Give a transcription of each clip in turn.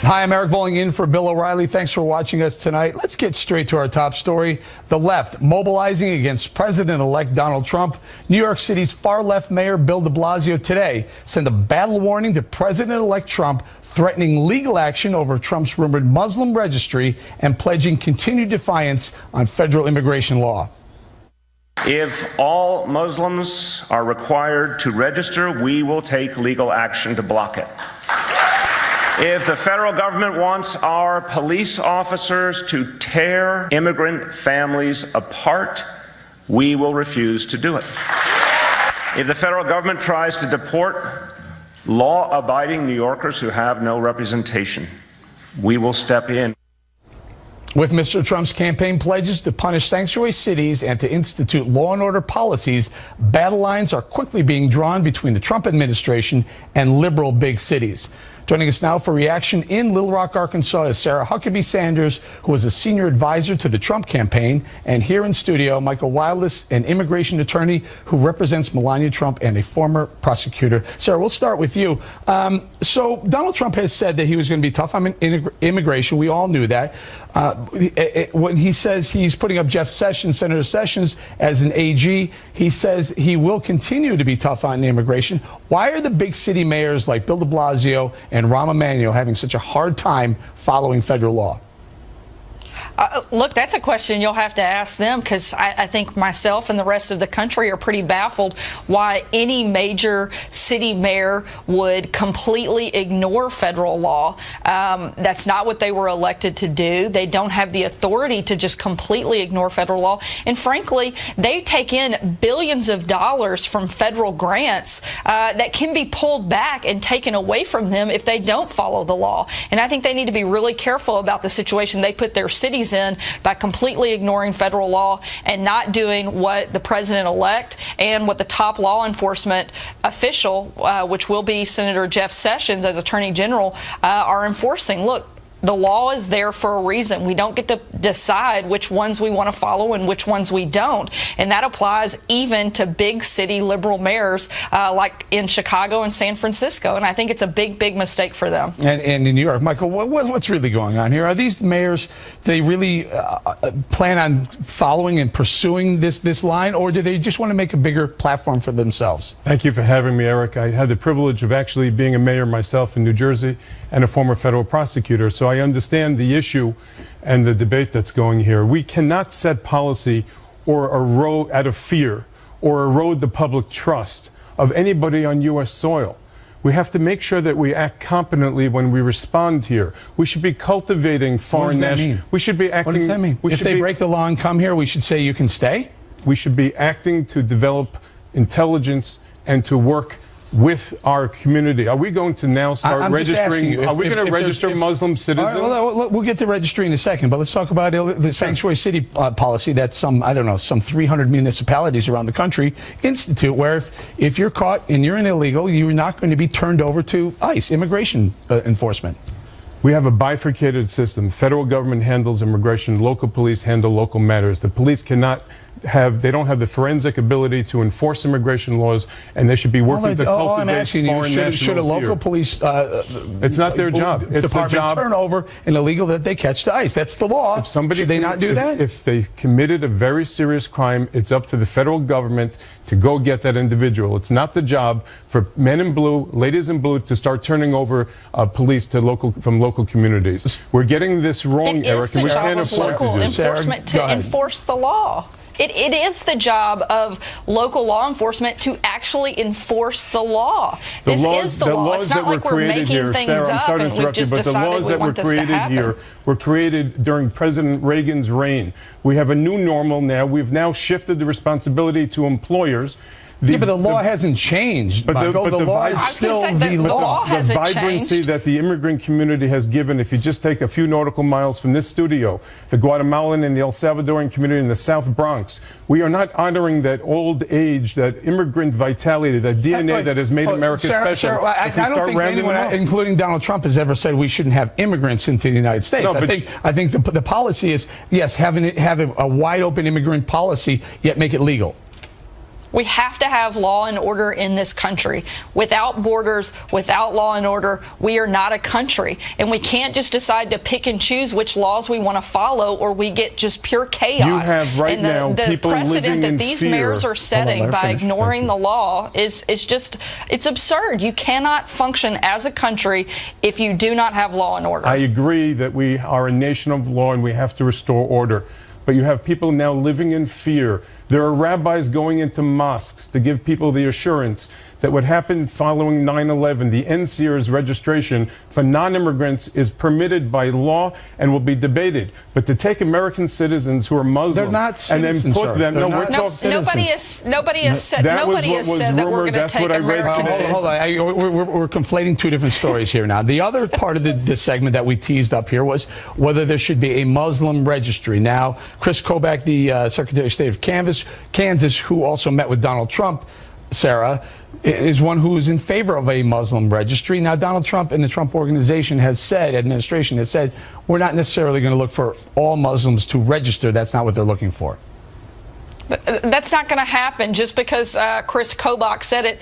Hi, I'm Eric Bolling in for Bill O'Reilly. Thanks for watching us tonight. Let's get straight to our top story. The left mobilizing against President-elect Donald Trump. New York City's far-left mayor Bill de Blasio today sent a battle warning to President-elect Trump, threatening legal action over Trump's rumored Muslim registry and pledging continued defiance on federal immigration law. If all Muslims are required to register, we will take legal action to block it. If the federal government wants our police officers to tear immigrant families apart, we will refuse to do it. If the federal government tries to deport law-abiding New Yorkers who have no representation, we will step in. With Mr. Trump's campaign pledges to punish sanctuary cities and to institute law and order policies, battle lines are quickly being drawn between the Trump administration and liberal big cities. Joining us now for reaction in Little Rock, Arkansas is Sarah Huckabee Sanders, who is a senior advisor to the Trump campaign. And here in studio, Michael Wildless, an immigration attorney who represents Melania Trump and a former prosecutor. Sarah, we'll start with you. So Donald Trump has said that he was going to be tough on immigration. We all knew that. When he says he's putting up Jeff Sessions, Senator Sessions, as an AG, he says he will continue to be tough on immigration. Why are the big city mayors like Bill de Blasio and Rahm Emanuel having such a hard time following federal law? Look, that's a question you'll have to ask them, because I think myself and the rest of the country are pretty baffled why any major city mayor would completely ignore federal law. That's not what they were elected to do. They don't have the authority to just completely ignore federal law. And frankly, they take in billions of dollars from federal grants that can be pulled back and taken away from them if they don't follow the law. And I think they need to be really careful about the situation they put their cities in by completely ignoring federal law and not doing what the president-elect and what the top law enforcement official, which will be Senator Jeff Sessions as Attorney General, are enforcing. Look, the law is there for a reason. We don't get to decide which ones we want to follow and which ones we don't. And that applies even to big city liberal mayors like in Chicago and San Francisco. And I think it's a big, big mistake for them. And in New York, Michael, what's really going on here? Are these mayors, do they really plan on following and pursuing this line, or do they just want to make a bigger platform for themselves? Thank you for having me, Eric. I had the privilege of actually being a mayor myself in New Jersey and a former federal prosecutor, so I understand the issue and the debate that's going here. We cannot set policy or erode out of fear or erode the public trust of anybody on U.S. soil. We have to make sure that we act competently when we respond here. We should be cultivating foreign nationals. We should be acting. What does that mean? If they break the law and come here, we should say you can stay? We should be acting to develop intelligence and to work with our community. Are we going to now start registering? Are we going to register Muslim citizens? Well, we'll get to registry in a second, but let's talk about the sanctuary city policy that some 300 municipalities around the country institute, where if you're caught and you're an illegal, you're not going to be turned over to ICE, immigration enforcement. We have a bifurcated system. Federal government handles immigration, local police handle local matters. The police cannot they don't have the forensic ability to enforce immigration laws, and they should be working to cultivate foreign nationals. Should a local police it's not their job. It's department the job. Turn over an illegal that they catch to ICE? That's the law. If somebody should they not do that? If they committed a very serious crime, it's up to the federal government to go get that individual. It's not the job for men in blue, ladies in blue, to start turning over police to from local communities. We're getting this wrong, Eric, and we can't afford to do. Local enforcement to enforce the law. It is the job of local law enforcement to actually enforce the law. This is the law. It's not like we're making things up and we've just decided we want this to happen. Here were created during President Reagan's reign. We have a new normal now. We've now shifted the responsibility to employers. But the law hasn't changed. But the law is still the vibrancy that the immigrant community has given. If you just take a few nautical miles from this studio, the Guatemalan and the El Salvadoran community in the South Bronx, we are not honoring that old age, that immigrant vitality, that DNA that has made America special. Sarah, I don't think anyone, including Donald Trump, has ever said we shouldn't have immigrants into the United States. No, I think the policy is, yes, have a wide open immigrant policy, yet make it legal. We have to have law and order in this country. Without borders, without law and order, we are not a country. And we can't just decide to pick and choose which laws we want to follow, or we get just pure chaos. You have right and now the people precedent living that in these fear. mayors are setting by ignoring the law is just, it's absurd. You cannot function as a country if you do not have law and order. I agree that we are a nation of law and we have to restore order. But you have people now living in fear. There are rabbis going into mosques to give people the assurance that what happened following 9/11, the NSEER's registration for non-immigrants is permitted by law and will be debated. But to take American citizens who are Muslim and then put them, nobody has said that we're going to take American citizens. Hold on, we're conflating two different stories here now. The other part of the segment that we teased up here was whether there should be a Muslim registry. Now, Chris Kobach, the Secretary of State of Kansas, who also met with Donald Trump, Sarah, is one who is in favor of a Muslim registry. Now, Donald Trump and the Trump administration has said, we're not necessarily going to look for all Muslims to register. That's not what they're looking for. That's not going to happen just because Chris Kobach said it.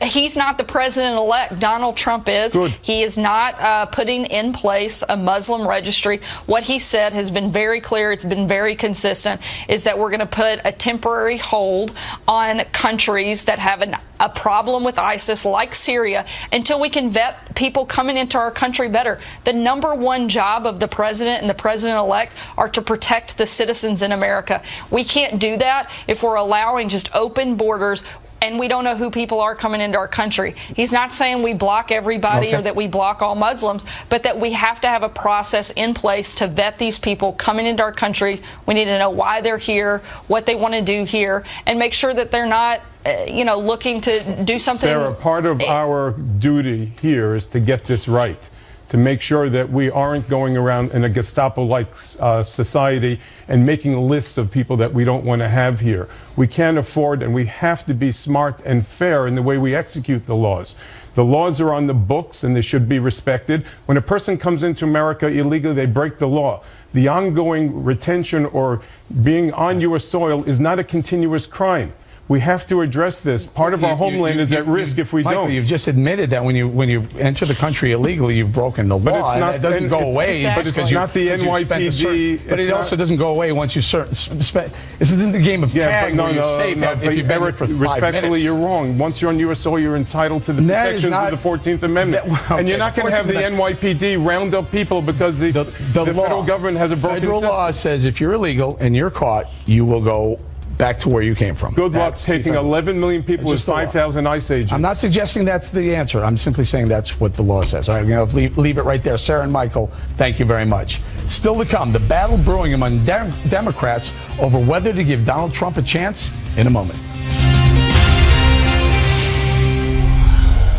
He's not the president-elect. Donald Trump is. Good. He is not putting in place a Muslim registry. What he said has been very clear. It's been very consistent, is that we're going to put a temporary hold on countries that have a problem with ISIS, like Syria, until we can vet people coming into our country better. The number one job of the president and the president-elect are to protect the citizens in America. We can't do that if we're allowing just open borders and we don't know who people are coming into our country. He's not saying we block everybody or that we block all Muslims, but that we have to have a process in place to vet these people coming into our country. We need to know why they're here, what they want to do here, and make sure that they're not looking to do something. Sarah, part of our duty here is to get this right, to make sure that we aren't going around in a Gestapo-like society and making lists of people that we don't want to have here. We can't afford, and we have to be smart and fair in the way we execute the laws. The laws are on the books and they should be respected. When a person comes into America illegally, they break the law. The ongoing retention or being on U.S. soil is not a continuous crime. We have to address this. Part of our homeland is at risk if we don't. You've just admitted that when you enter the country illegally, you've broken the law. But it's not, it doesn't go away. But it's not the NYPD. But it also doesn't go away once you spend. This isn't the game of tag where you're safe if you've been there for 5 minutes. Respectfully, you're wrong. Once you're on U.S. soil, you're entitled to the protections of the 14th Amendment. And you're not going to have the NYPD round up people because the federal government has a broken system. Federal law says if you're illegal and you're caught, you will go back to where you came from. Good luck taking 11 million people with 5,000 ICE agents. I'm not suggesting that's the answer. I'm simply saying that's what the law says. All right, we're going to leave it right there. Sarah and Michael, thank you very much. Still to come, the battle brewing among Democrats over whether to give Donald Trump a chance in a moment.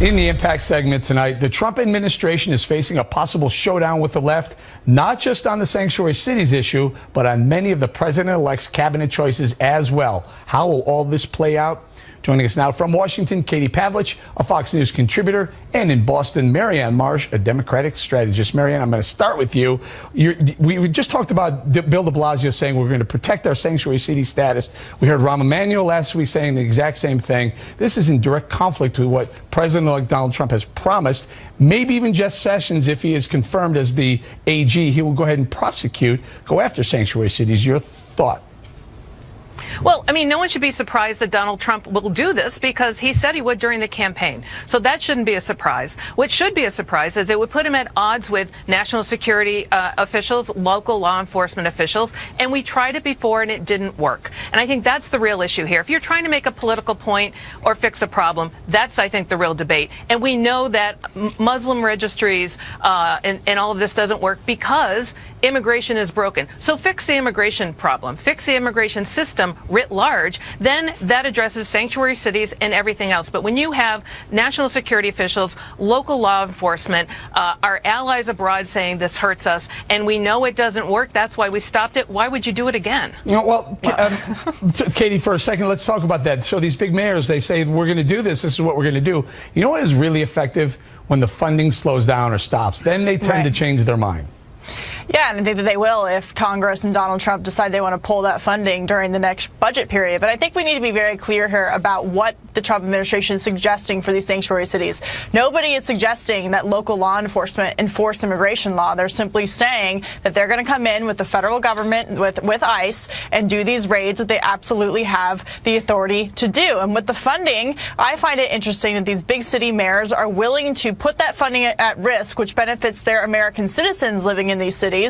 In the Impact segment tonight, the Trump administration is facing a possible showdown with the left, not just on the sanctuary cities issue, but on many of the president-elect's cabinet choices as well. How will all this play out? Joining us now from Washington, Katie Pavlich, a Fox News contributor, and in Boston, Marianne Marsh, a Democratic strategist. Marianne, I'm going to start with you. We just talked about Bill de Blasio saying we're going to protect our sanctuary city status. We heard Rahm Emanuel last week saying the exact same thing. This is in direct conflict with what President-elect Donald Trump has promised. Maybe even Jeff Sessions, if he is confirmed as the AG, he will go ahead and go after sanctuary cities. Your thought? Well, I mean, no one should be surprised that Donald Trump will do this because he said he would during the campaign. So that shouldn't be a surprise. What should be a surprise is it would put him at odds with national security officials, local law enforcement officials, and we tried it before and it didn't work. And I think that's the real issue here. If you're trying to make a political point or fix a problem, that's, I think, the real debate. And we know that Muslim registries and all of this doesn't work because immigration is broken. So fix the immigration problem, fix the immigration system writ large, then that addresses sanctuary cities and everything else. But when you have national security officials, local law enforcement, our allies abroad saying this hurts us, and we know it doesn't work, that's why we stopped it, why would you do it again? Katie, for a second, let's talk about that. So these big mayors, they say, we're going to do this is what we're going to do. You know what is really effective? When the funding slows down or stops. Then they tend to change their mind. Yeah, and I think that they will if Congress and Donald Trump decide they want to pull that funding during the next budget period. But I think we need to be very clear here about what the Trump administration is suggesting for these sanctuary cities. Nobody is suggesting that local law enforcement enforce immigration law. They're simply saying that they're going to come in with the federal government, with ICE, and do these raids that they absolutely have the authority to do. And with the funding, I find it interesting that these big city mayors are willing to put that funding at risk, which benefits their American citizens living in these cities,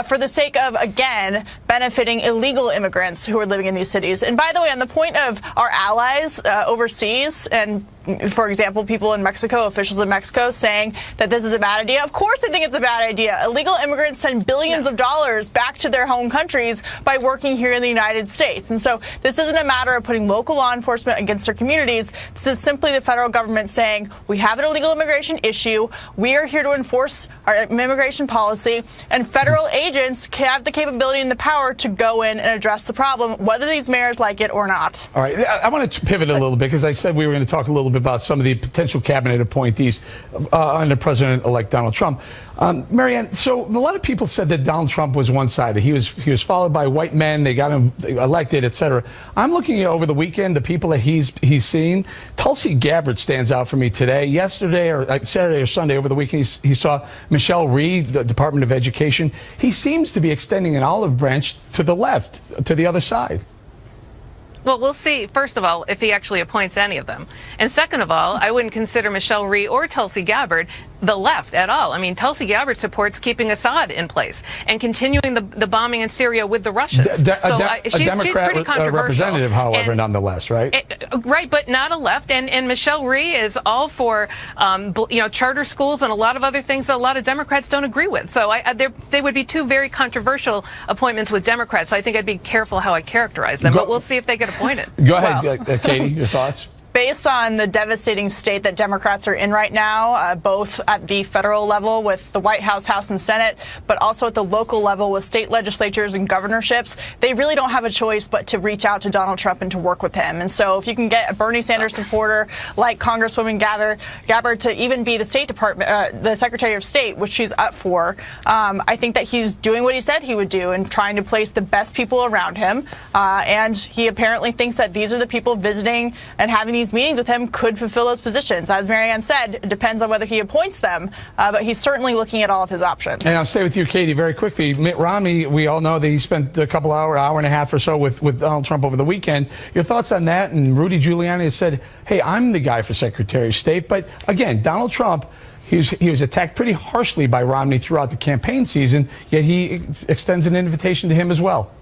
for the sake of, again, benefiting illegal immigrants who are living in these cities. And by the way, on the point of our allies overseas, and for example, people in Mexico, officials in Mexico saying that this is a bad idea. Of course I think it's a bad idea. Illegal immigrants send billions of dollars back to their home countries by working here in the United States. And so this isn't a matter of putting local law enforcement against their communities. This is simply the federal government saying, we have an illegal immigration issue. We are here to enforce our immigration policy, and federal agents have the capability and the power to go in and address the problem, whether these mayors like it or not. All right. I want to pivot a little bit because I said we were going to talk a little bit about some of the potential cabinet appointees under President-elect Donald Trump. Marianne, so a lot of people said that Donald Trump was one-sided. He was followed by white men. They got him elected, etc. I'm looking at over the weekend the people that he's seen. Tulsi Gabbard stands out for me today. Yesterday or Saturday or Sunday over the weekend, he saw Michelle Rhee, the Department of Education. He seems to be extending an olive branch to the left, to the other side. Well, we'll see, first of all, if he actually appoints any of them. And second of all, I wouldn't consider Michelle Rhee or Tulsi Gabbard the left at all. I mean, Tulsi Gabbard supports keeping Assad in place and continuing the bombing in Syria with the Russians. She's pretty controversial. Representative, however, nonetheless, right? Right, but not a left. And Michelle Rhee is all for, charter schools and a lot of other things that a lot of Democrats don't agree with. So they would be two very controversial appointments with Democrats. So I think I'd be careful how I characterize them. But we'll see if they get appointed. Go ahead, Katie, your thoughts? Based on the devastating state that Democrats are in right now, both at the federal level with the White House, House, and Senate, but also at the local level with state legislatures and governorships, they really don't have a choice but to reach out to Donald Trump and to work with him. And so if you can get a Bernie Sanders supporter like Congresswoman Gabbard to even be the State Department, the Secretary of State, which she's up for, I think that he's doing what he said he would do and trying to place the best people around him. And he apparently thinks that these are the people visiting and having these meetings with him could fulfill those positions. As Marianne said, it depends on whether he appoints them, but he's certainly looking at all of his options. And I'll stay with you, Katie, very quickly. Mitt Romney, we all know that he spent a couple hour and a half or so with Donald Trump over the weekend. Your thoughts on that? And Rudy Giuliani has said, hey, I'm the guy for Secretary of State. But again, Donald Trump, he was attacked pretty harshly by Romney throughout the campaign season, yet he extends an invitation to him as well.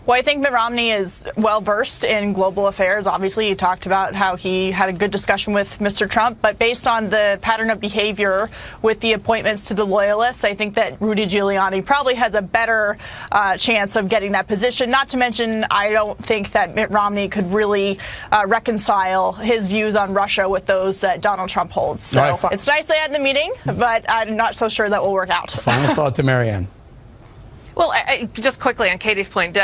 Well, I think Mitt Romney is well-versed in global affairs. Obviously, he talked about how he had a good discussion with Mr. Trump. But based on the pattern of behavior with the appointments to the loyalists, I think that Rudy Giuliani probably has a better chance of getting that position. Not to mention, I don't think that Mitt Romney could really reconcile his views on Russia with those that Donald Trump holds. So it's nice they had the meeting, but I'm not so sure that will work out. Final thought to Marianne. Well, just quickly on Katie's point,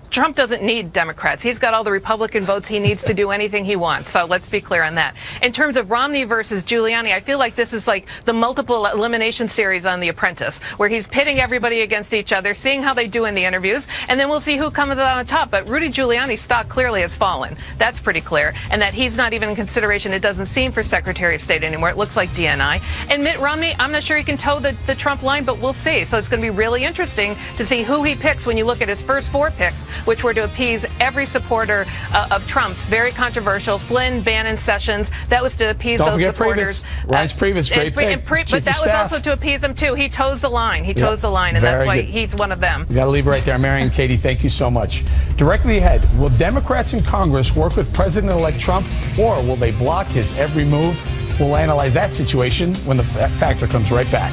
Trump doesn't need Democrats. He's got all the Republican votes he needs to do anything he wants. So let's be clear on that. In terms of Romney versus Giuliani, I feel like this is like the multiple elimination series on The Apprentice, where he's pitting everybody against each other, seeing how they do in the interviews, and then we'll see who comes out on top. But Rudy Giuliani's stock clearly has fallen. That's pretty clear. And that he's not even in consideration, it doesn't seem, for Secretary of State anymore. It looks like DNI. And Mitt Romney, I'm not sure he can toe the Trump line, but we'll see. So it's going to be really interesting to see who he picks when you look at his first four picks, which were to appease every supporter of Trump's. Very controversial. Flynn, Bannon, Sessions. That was to appease those supporters. Reince Priebus, great pick. But that was also to appease them, too. He toes the line. He toes the line, and that's why he's one of them. You got to leave it right there. Marianne, Katie, thank you so much. Directly ahead, will Democrats in Congress work with President-elect Trump, or will they block his every move? We'll analyze that situation when the Factor comes right back.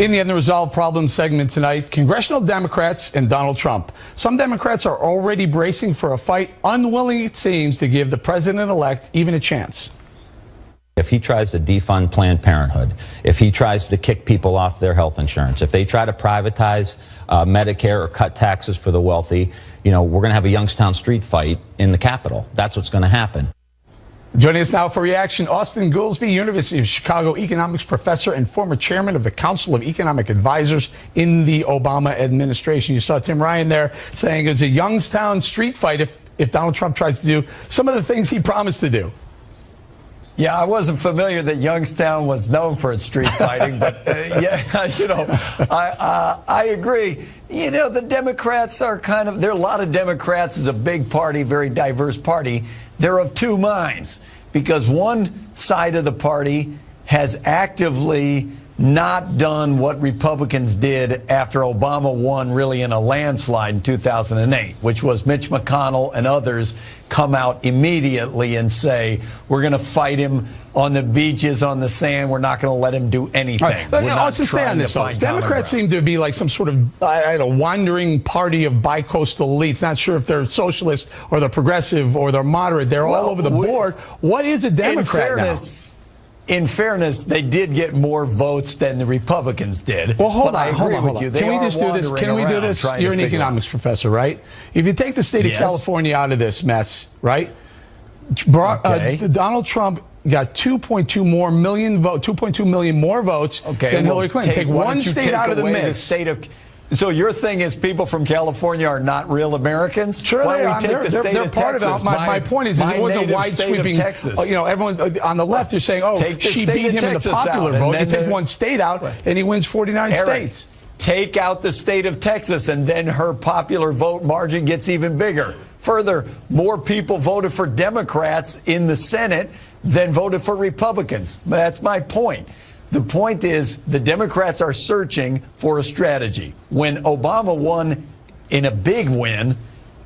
In the Unresolved Problems segment tonight, congressional Democrats and Donald Trump. Some Democrats are already bracing for a fight, unwilling, it seems, to give the president-elect even a chance. If he tries to defund Planned Parenthood, if he tries to kick people off their health insurance, if they try to privatize Medicare or cut taxes for the wealthy, we're going to have a Youngstown street fight in the Capitol. That's what's going to happen. Joining us now for reaction, Austin Goolsbee, University of Chicago economics professor and former chairman of the Council of Economic Advisors in the Obama administration. You saw Tim Ryan there saying it's a Youngstown street fight if Donald Trump tries to do some of the things he promised to do. Yeah, I wasn't familiar that Youngstown was known for its street fighting, but yeah, you know, I agree. You know, the Democrats are there are a lot of Democrats. It's a big party, very diverse party. They're of two minds because one side of the party has actively not done what Republicans did after Obama won really in a landslide in 2008, which was Mitch McConnell and others come out immediately and say, we're going to fight him on the beaches, on the sand. We're not going to let him do anything. Right. We're not trying to find Democrats seem to be like some sort of wandering party of bicoastal elites. Not sure if they're socialist or they're progressive or they're moderate. They're all over the board. What is a Democrat now? In fairness, they did get more votes than the Republicans did. Well, hold on. Can we just do this? Can we do this? You're an economics professor, right? If you take the state of California out of this mess, right? Donald Trump got 2.2 million more votes than Hillary Clinton. Take one state out of the mix. So your thing is people from California are not real Americans? Sure, they are. They're part of it. My point is it was a wide sweeping. You know, everyone on the left is saying, "Oh, she beat him in the popular vote." You take one state out, and he wins 49 states. Take out the state of Texas, and then her popular vote margin gets even bigger. Further, more people voted for Democrats in the Senate than voted for Republicans. That's my point. The point is the Democrats are searching for a strategy. When Obama won in a big win,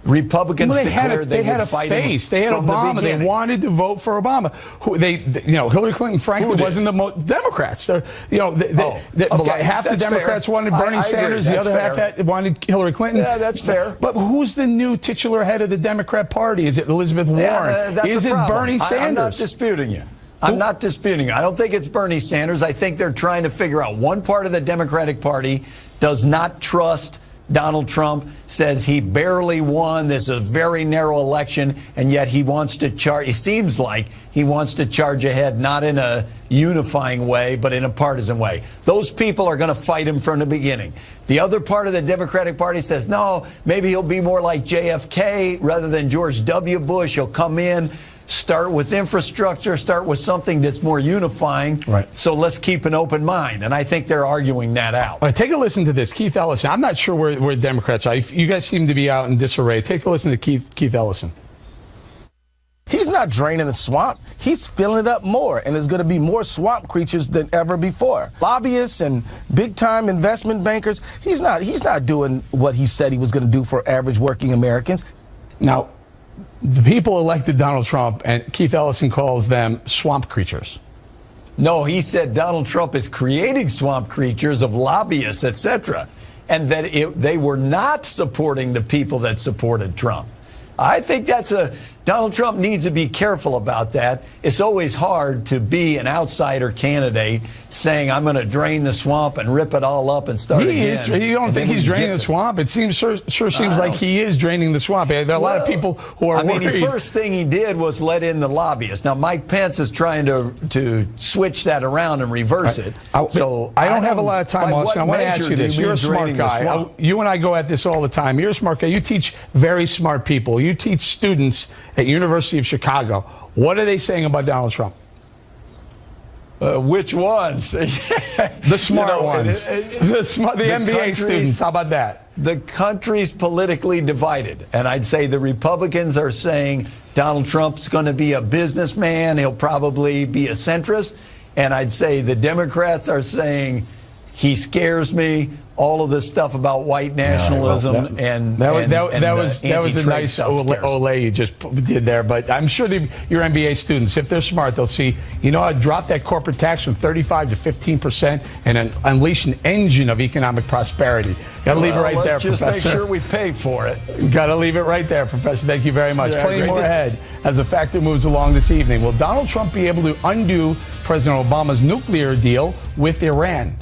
Republicans declared they would fight him. They had Obama. They wanted to vote for Obama. Hillary Clinton, frankly, wasn't the most Democrats. Half the Democrats wanted Bernie Sanders. The other half wanted Hillary Clinton. Yeah, that's fair. But who's the new titular head of the Democrat Party? Is it Elizabeth Warren? Is it Bernie Sanders? I'm not disputing you. I'm not disputing you. I don't think it's Bernie Sanders. I think they're trying to figure out one part of the Democratic Party does not trust Donald Trump, says he barely won. This is a very narrow election, and yet he wants to charge. It seems like he wants to charge ahead, not in a unifying way, but in a partisan way. Those people are going to fight him from the beginning. The other part of the Democratic Party says, no, maybe he'll be more like JFK rather than George W. Bush. He'll come in, start with infrastructure, start with something that's more unifying. Right. So let's keep an open mind. And I think they're arguing that out. All right, take a listen to this. Keith Ellison. I'm not sure where Democrats are. You guys seem to be out in disarray. Take a listen to Keith Ellison. He's not draining the swamp. He's filling it up more, and there's going to be more swamp creatures than ever before. Lobbyists and big-time investment bankers, he's not doing what he said he was going to do for average working Americans. Now, the people elected Donald Trump, and Keith Ellison calls them swamp creatures. No, he said Donald Trump is creating swamp creatures of lobbyists, etc., and that they were not supporting the people that supported Trump. I think Donald Trump needs to be careful about that. It's always hard to be an outsider candidate saying, I'm going to drain the swamp and rip it all up and start again. You don't think he's draining the swamp? It sure seems like he is draining the swamp. There are a lot of people who are worried. The first thing he did was let in the lobbyists. Now, Mike Pence is trying to switch that around and reverse it. So I don't have a lot of time, Austin. I want to ask you this. You're a smart guy. You and I go at this all the time. You're a smart guy. You teach very smart people. You teach students at University of Chicago. What are they saying about Donald Trump? Which ones? The smart ones. The MBA students. How about that? The country's politically divided. And I'd say the Republicans are saying Donald Trump's going to be a businessman. He'll probably be a centrist. And I'd say the Democrats are saying he scares me. All of this stuff about white nationalism that was a nice ole you just did there. But I'm sure your MBA students, if they're smart, they'll see, I'd drop that corporate tax from 35% to 15% and unleash an engine of economic prosperity. Got to leave it right there, Professor. Just make sure we pay for it. Got to leave it right there, Professor. Thank you very much. Plenty more ahead as the factor moves along this evening. Will Donald Trump be able to undo President Obama's nuclear deal with Iran?